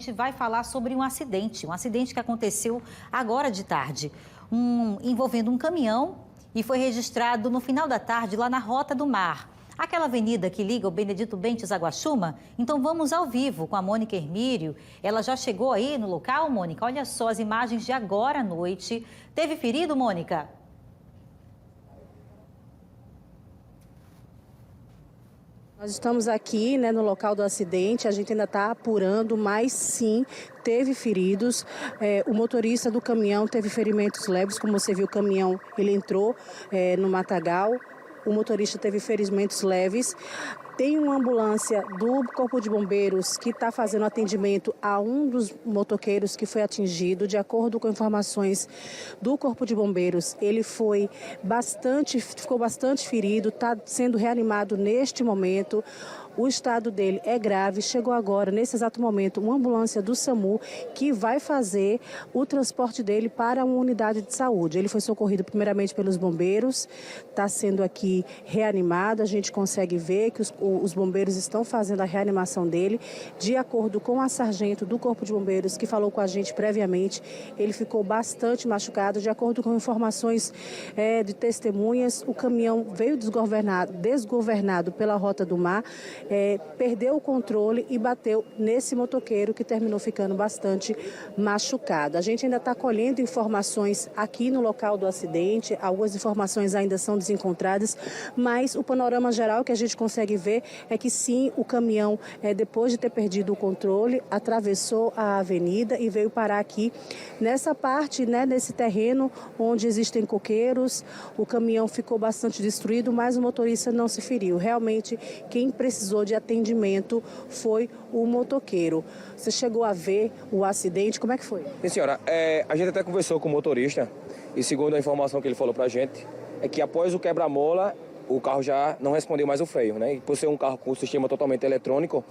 gente vai falar sobre um acidente que aconteceu agora de tarde, envolvendo um caminhão e foi registrado no final da tarde lá na Rota do Mar. Aquela avenida que liga o Benedito Bentes a Guaxuma? Então vamos ao vivo com a Mônica Hermírio. Ela já chegou aí no local, Mônica? Olha só as imagens de agora à noite. Teve ferido, Mônica? Nós estamos aqui, no local do acidente, a gente ainda está apurando, mas sim, teve feridos. O motorista do caminhão teve ferimentos leves, como você viu, o caminhão ele entrou no matagal, o motorista teve ferimentos leves. Tem uma ambulância do Corpo de Bombeiros que está fazendo atendimento a um dos motoqueiros que foi atingido. De acordo com informações do Corpo de Bombeiros, ele ficou bastante ferido, está sendo reanimado neste momento. O estado dele é grave. Chegou agora, nesse exato momento, uma ambulância do SAMU que vai fazer o transporte dele para uma unidade de saúde. Ele foi socorrido primeiramente pelos bombeiros, está sendo aqui reanimado. A gente consegue ver que os bombeiros estão fazendo a reanimação dele. De acordo com a sargento do Corpo de Bombeiros, que falou com a gente previamente, ele ficou bastante machucado. De acordo com informações de testemunhas, o caminhão veio desgovernado pela Rota do Mar, perdeu o controle e bateu nesse motoqueiro que terminou ficando bastante machucado. A gente ainda está colhendo informações aqui no local do acidente, algumas informações ainda são desencontradas, mas o panorama geral que a gente consegue ver é que sim, o caminhão, depois de ter perdido o controle, atravessou a avenida e veio parar aqui nessa parte, nesse terreno onde existem coqueiros. O caminhão ficou bastante destruído, mas o motorista não se feriu. Realmente, quem precisou de atendimento foi o motoqueiro. Você chegou a ver o acidente, como é que foi? Sim, senhora, a gente até conversou com o motorista e segundo a informação que ele falou pra gente, é que após o quebra-mola, o carro já não respondeu mais o freio, né? E por ser um carro com o sistema totalmente eletrônico,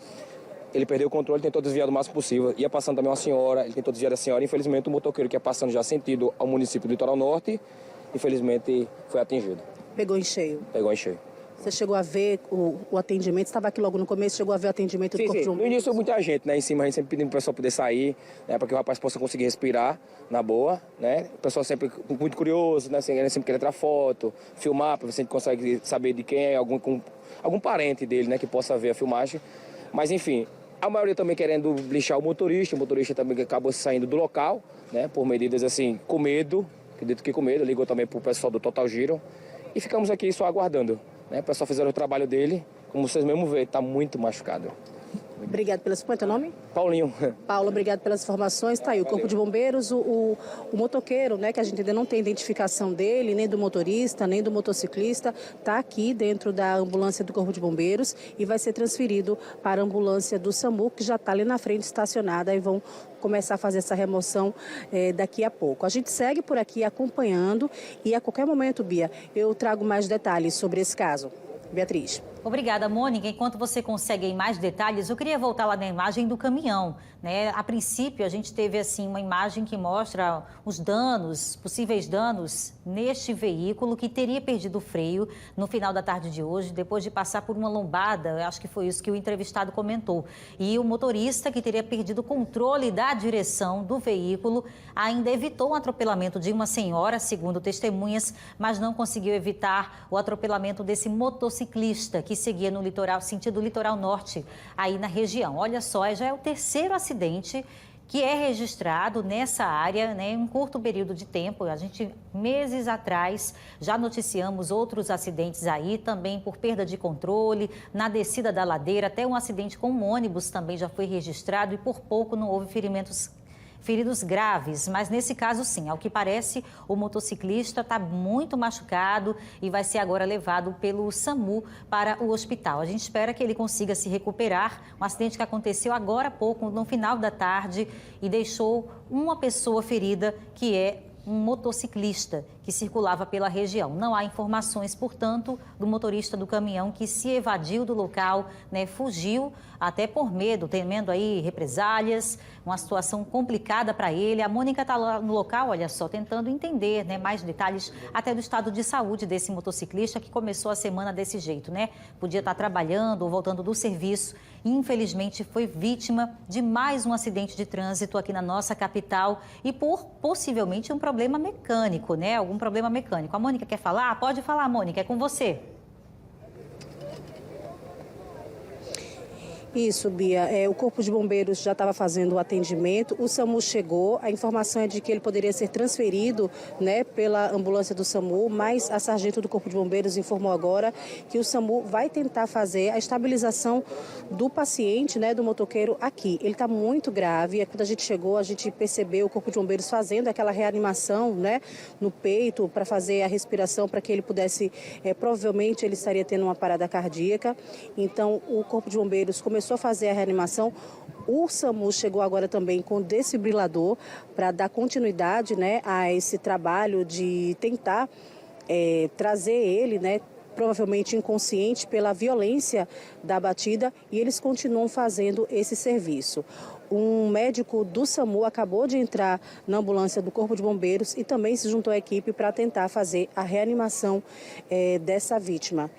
ele perdeu o controle, tentou desviar do máximo possível. Ia passando também uma senhora, ele tentou desviar da senhora. Infelizmente, o motoqueiro que ia passando já sentido ao município do Litoral Norte, infelizmente foi atingido. Pegou em cheio? Pegou em cheio. Você chegou a ver o atendimento? Estava aqui logo no começo, chegou a ver o atendimento do Corpo de Bombeiros? No início, muita gente, em cima, a gente sempre pedindo para o pessoal poder sair, para que o rapaz possa conseguir respirar na boa, O pessoal sempre muito curioso, sempre quer tirar foto, filmar, para ver se a gente consegue saber de quem é, algum parente dele, que possa ver a filmagem. Mas, enfim, a maioria também querendo lixar o motorista também acabou saindo do local, por medidas, com medo, acredito que com medo, ligou também para o pessoal do Total Giro, e ficamos aqui só aguardando. O pessoal fizeram o trabalho dele, como vocês mesmo veem, está muito machucado. Obrigado pelas... Qual é o teu nome? Paulinho. Paulo, obrigado pelas informações. Está aí o Corpo de Bombeiros, o motoqueiro, que a gente ainda não tem identificação dele, nem do motorista, nem do motociclista, está aqui dentro da ambulância do Corpo de Bombeiros e vai ser transferido para a ambulância do SAMU, que já está ali na frente estacionada, e vão começar a fazer essa remoção daqui a pouco. A gente segue por aqui acompanhando e a qualquer momento, Bia, eu trago mais detalhes sobre esse caso. Beatriz. Obrigada, Mônica. Enquanto você consegue aí mais detalhes, eu queria voltar lá na imagem do caminhão, A princípio, a gente teve uma imagem que mostra os danos, possíveis danos neste veículo que teria perdido o freio no final da tarde de hoje, depois de passar por uma lombada, acho que foi isso que o entrevistado comentou. E o motorista que teria perdido o controle da direção do veículo ainda evitou um atropelamento de uma senhora, segundo testemunhas, mas não conseguiu evitar o atropelamento desse motociclista que seguia no litoral, sentido litoral norte, aí na região. Olha só, já é o terceiro acidente que é registrado nessa área, em um curto período de tempo. A gente, meses atrás, já noticiamos outros acidentes aí, também por perda de controle, na descida da ladeira, até um acidente com um ônibus também já foi registrado e por pouco não houve feridos graves, mas nesse caso sim, ao que parece o motociclista está muito machucado e vai ser agora levado pelo SAMU para o hospital. A gente espera que ele consiga se recuperar. Um acidente que aconteceu agora há pouco, no final da tarde, e deixou uma pessoa ferida, que é um motociclista que circulava pela região. Não há informações, portanto, do motorista do caminhão que se evadiu do local, fugiu até por medo, temendo aí represálias, uma situação complicada para ele. A Mônica está lá no local, olha só, tentando entender, mais detalhes até do estado de saúde desse motociclista que começou a semana desse jeito, Podia estar trabalhando ou voltando do serviço infelizmente foi vítima de mais um acidente de trânsito aqui na nossa capital e por possivelmente um problema mecânico, né? Algum problema mecânico. A Mônica quer falar? Pode falar, Mônica, é com você. Isso, Bia. O Corpo de Bombeiros já estava fazendo o atendimento, o SAMU chegou, a informação é de que ele poderia ser transferido, né, pela ambulância do SAMU, mas a sargento do Corpo de Bombeiros informou agora que o SAMU vai tentar fazer a estabilização do paciente, né, do motoqueiro aqui. Ele está muito grave, quando a gente chegou, a gente percebeu o Corpo de Bombeiros fazendo aquela reanimação, né, no peito para fazer a respiração, para que ele pudesse, provavelmente ele estaria tendo uma parada cardíaca. Então, o Corpo de Bombeiros começou a fazer a reanimação. O SAMU chegou agora também com desfibrilador para dar continuidade, né, a esse trabalho de tentar trazer ele, né, provavelmente inconsciente pela violência da batida, e eles continuam fazendo esse serviço. Um médico do SAMU acabou de entrar na ambulância do Corpo de Bombeiros e também se juntou à equipe para tentar fazer a reanimação dessa vítima,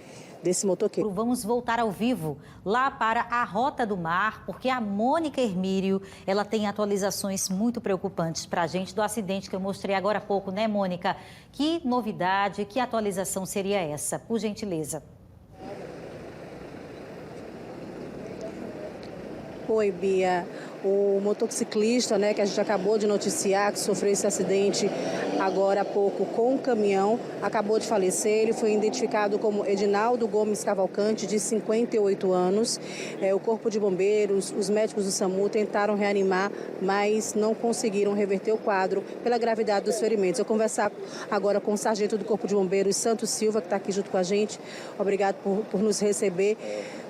desse motoqueiro. Vamos voltar ao vivo lá para a Rota do Mar, porque a Mônica Hermírio, ela tem atualizações muito preocupantes para a gente do acidente que eu mostrei agora há pouco, né, Mônica? Que novidade, que atualização seria essa? Por gentileza. Oi, Bia. O motociclista, né, que a gente acabou de noticiar, que sofreu esse acidente agora há pouco com um caminhão, acabou de falecer. Ele foi identificado como Edinaldo Gomes Cavalcante, de 58 anos. O Corpo de Bombeiros, os médicos do SAMU tentaram reanimar, mas não conseguiram reverter o quadro pela gravidade dos ferimentos. Eu vou conversar agora com o sargento do Corpo de Bombeiros, Santos Silva, que está aqui junto com a gente. Obrigado por nos receber.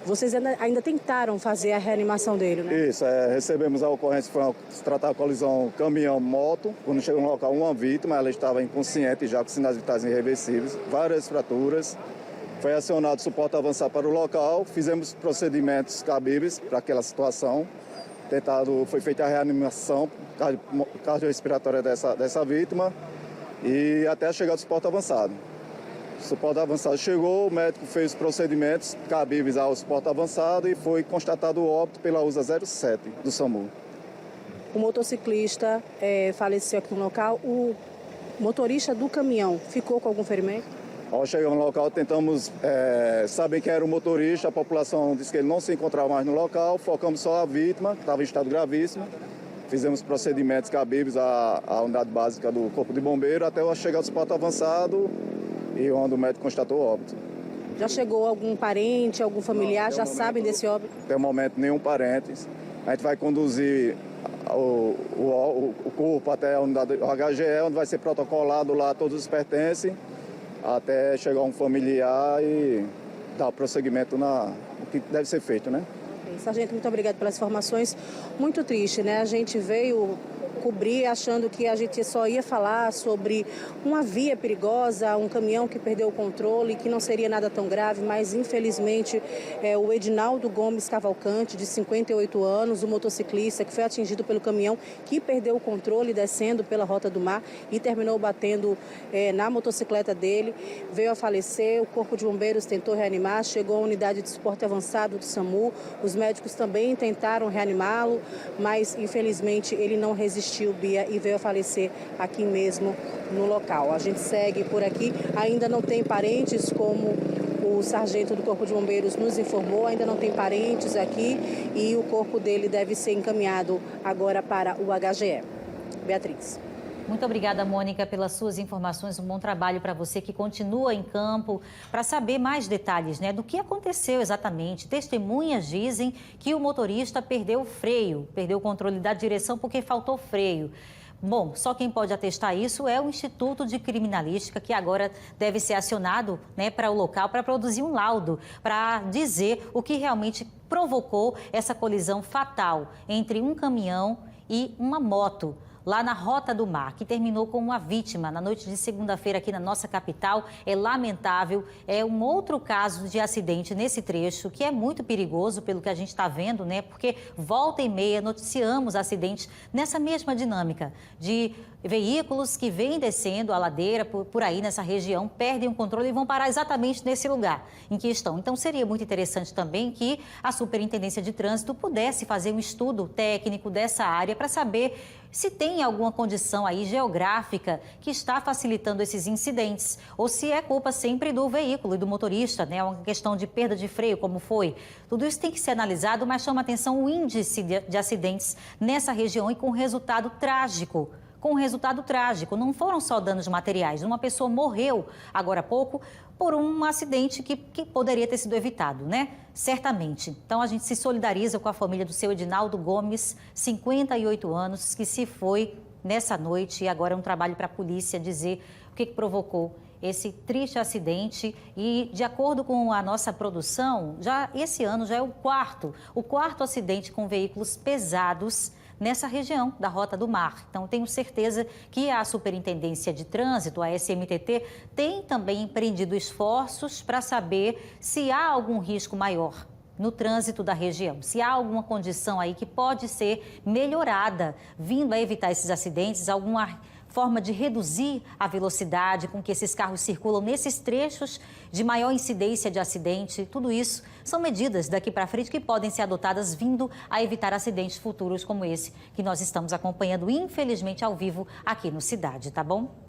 Vocês ainda tentaram fazer a reanimação dele, né? Isso, recebemos a ocorrência, foi se tratar da colisão caminhão-moto. Quando chegou no local, uma vítima, ela estava inconsciente já com sinais vitais irreversíveis, várias fraturas. Foi acionado o suporte avançado para o local, fizemos procedimentos cabíveis para aquela situação. Foi feita a reanimação cardiorrespiratória dessa vítima e até a chegada do suporte avançado. O suporte avançado chegou, o médico fez os procedimentos cabíveis ao suporte avançado e foi constatado o óbito pela USA 07 do SAMU. O motociclista faleceu aqui no local. O motorista do caminhão ficou com algum ferimento? Ao chegar no local, tentamos saber quem era o motorista. A população disse que ele não se encontrava mais no local. Focamos só a vítima, que estava em estado gravíssimo. Fizemos procedimentos cabíveis à unidade básica do Corpo de Bombeiro até a chegada do suporte avançado e onde o médico constatou o óbito. Já chegou algum parente, algum familiar? Já sabem desse óbito? Até o momento, nenhum parente. A gente vai conduzir o corpo até a unidade HGE, onde vai ser protocolado lá todos os pertences, até chegar um familiar e dar prosseguimento no que deve ser feito, né? Sargento, muito obrigado pelas informações. Muito triste, né? A gente veio cobrir achando que a gente só ia falar sobre uma via perigosa, um caminhão que perdeu o controle, que não seria nada tão grave, mas infelizmente o Edinaldo Gomes Cavalcante, de 58 anos, o motociclista que foi atingido pelo caminhão, que perdeu o controle descendo pela Rota do Mar e terminou batendo na motocicleta dele, veio a falecer. O Corpo de Bombeiros tentou reanimar, chegou a unidade de suporte avançado do SAMU, os médicos também tentaram reanimá-lo, mas infelizmente ele não resistiu, Bia, e veio a falecer aqui mesmo no local. A gente segue por aqui, ainda não tem parentes, como o sargento do Corpo de Bombeiros nos informou, ainda não tem parentes aqui e o corpo dele deve ser encaminhado agora para o HGE. Beatriz. Muito obrigada, Mônica, pelas suas informações. Um bom trabalho para você que continua em campo para saber mais detalhes, né, do que aconteceu exatamente. Testemunhas dizem que o motorista perdeu o freio, perdeu o controle da direção porque faltou freio. Bom, só quem pode atestar isso é o Instituto de Criminalística, que agora deve ser acionado, né, para o local para produzir um laudo, para dizer o que realmente provocou essa colisão fatal entre um caminhão e uma moto lá na Rota do Mar, que terminou com uma vítima na noite de segunda-feira aqui na nossa capital. É lamentável, é um outro caso de acidente nesse trecho, que é muito perigoso pelo que a gente está vendo, né? Porque volta e meia noticiamos acidentes nessa mesma dinâmica de veículos que vêm descendo a ladeira por aí nessa região, perdem o controle e vão parar exatamente nesse lugar em que estão. Então, seria muito interessante também que a Superintendência de Trânsito pudesse fazer um estudo técnico dessa área para saber se tem alguma condição aí geográfica que está facilitando esses incidentes ou se é culpa sempre do veículo e do motorista, né? Uma questão de perda de freio, como foi. Tudo isso tem que ser analisado, mas chama atenção o índice de acidentes nessa região e com resultado trágico. Não foram só danos materiais. Uma pessoa morreu agora há pouco por um acidente que poderia ter sido evitado, né? Certamente. Então, a gente se solidariza com a família do seu Edinaldo Gomes, 58 anos, que se foi nessa noite. E agora é um trabalho para a polícia dizer o que provocou esse triste acidente. E, de acordo com a nossa produção, esse ano já é o quarto acidente com veículos pesados nessa região da Rota do Mar. Então, tenho certeza que a Superintendência de Trânsito, a SMTT, tem também empreendido esforços para saber se há algum risco maior no trânsito da região, se há alguma condição aí que pode ser melhorada, vindo a evitar esses acidentes, alguma forma de reduzir a velocidade com que esses carros circulam nesses trechos de maior incidência de acidente. Tudo isso são medidas daqui para frente que podem ser adotadas vindo a evitar acidentes futuros como esse que nós estamos acompanhando, infelizmente, ao vivo aqui no Cidade, tá bom?